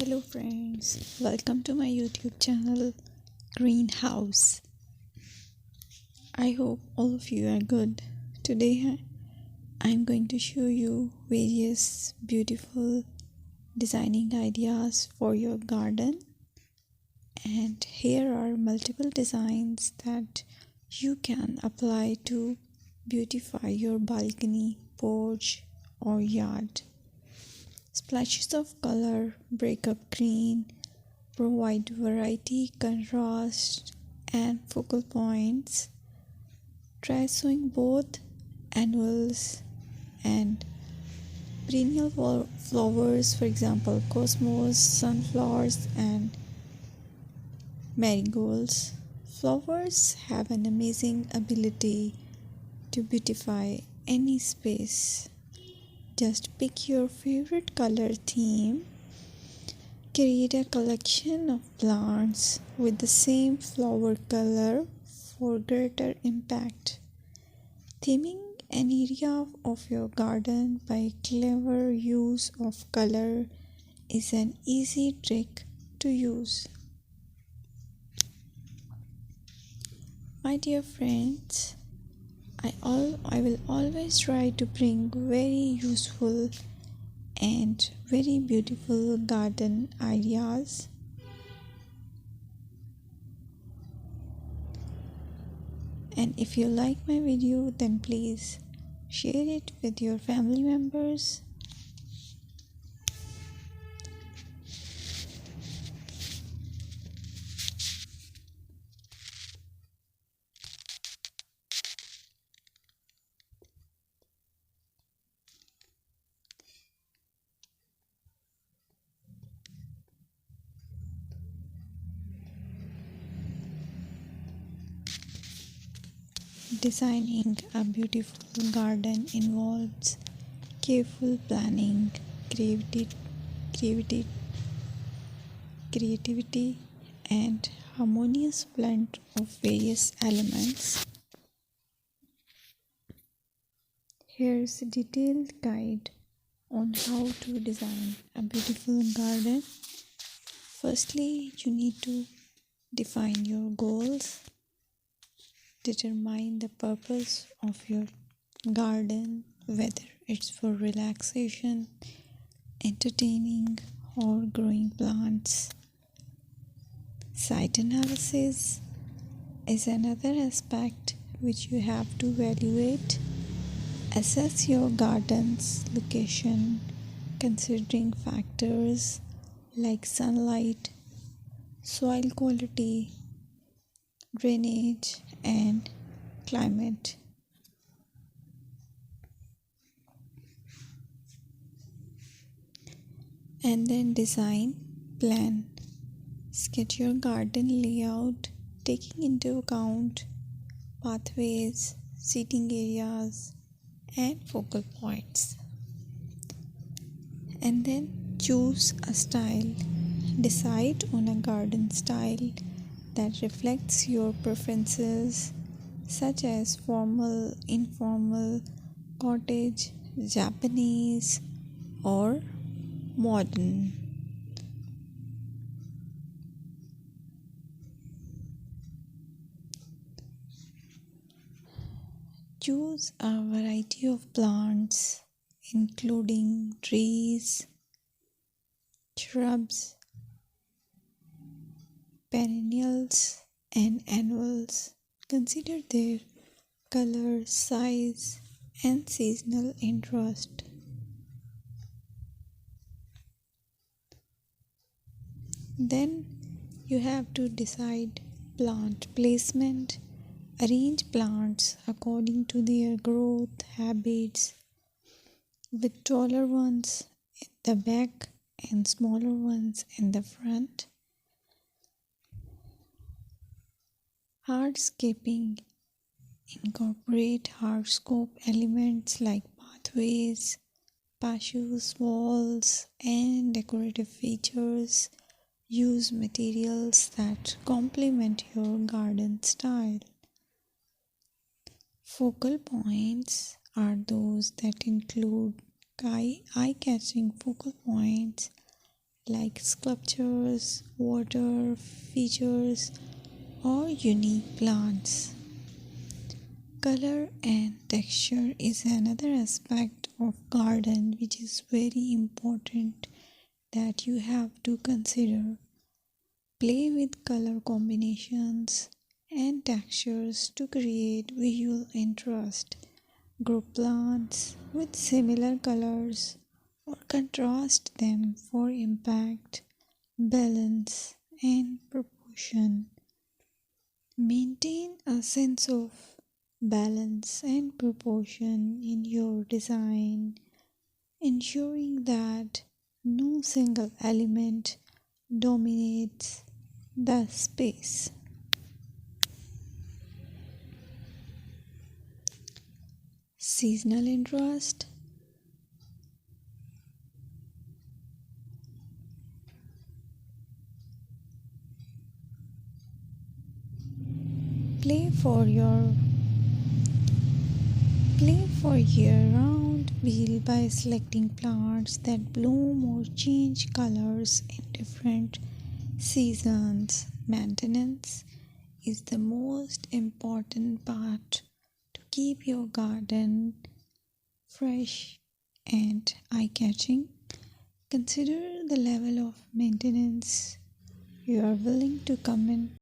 Hello friends, welcome to my YouTube channel Greenhouse. I hope all of you are good. Today I'm going to show you various beautiful designing ideas for your garden, and here are multiple designs that you can apply to beautify your balcony, porch or yard. Splashes of color break up green, provide variety, contrast, and focal points. Try sowing both annuals and perennial flowers, for example, cosmos, sunflowers, and marigolds. Flowers have an amazing ability to beautify any space. Just pick your favorite color theme. Create a collection of plants with the same flower color for greater impact. Theming an area of your garden by clever use of color is an easy trick to use. My dear friends, I will always try to bring very useful and very beautiful garden ideas. And if you like my video, then please share it with your family members. Designing a beautiful garden involves careful planning, creativity, creativity, and harmonious blend of various elements. Here's a detailed guide on how to design a beautiful garden. Firstly, you need to define your goals. Determine the purpose of your garden, whether it's for relaxation, entertaining, or growing plants. Site analysis is another aspect which you have to evaluate. Assess your garden's location, considering factors like sunlight, soil quality, drainage, and climate. And then design, plan. Sketch your garden layout, taking into account pathways, seating areas, and focal points. And then choose a style. Decide on a garden style that reflects your preferences, such as formal, informal, cottage, Japanese, or modern. Choose a variety of plants, including trees, shrubs, perennials, and annuals. Consider their color, size, and seasonal interest. Then you have to decide plant placement. Arrange plants according to their growth habits, with taller ones in the back and smaller ones in the front. Hardscaping. Incorporate hardscape elements like pathways, patios, walls, and decorative features. Use materials that complement your garden style. Focal points are those that include eye-catching focal points like sculptures, water features, or unique plants. Color and texture is another aspect of garden which is very important that you have to consider. Play with color combinations and textures to create visual interest. Group plants with similar colors or contrast them for impact, balance, and proportion. Maintain a sense of balance and proportion in your design, ensuring that no single element dominates the space. Seasonal interest. Play for your Play for year-round wheel by selecting plants that bloom or change colors in different seasons. Maintenance is the most important part to keep your garden fresh and eye-catching. Consider the level of maintenance you are willing to commit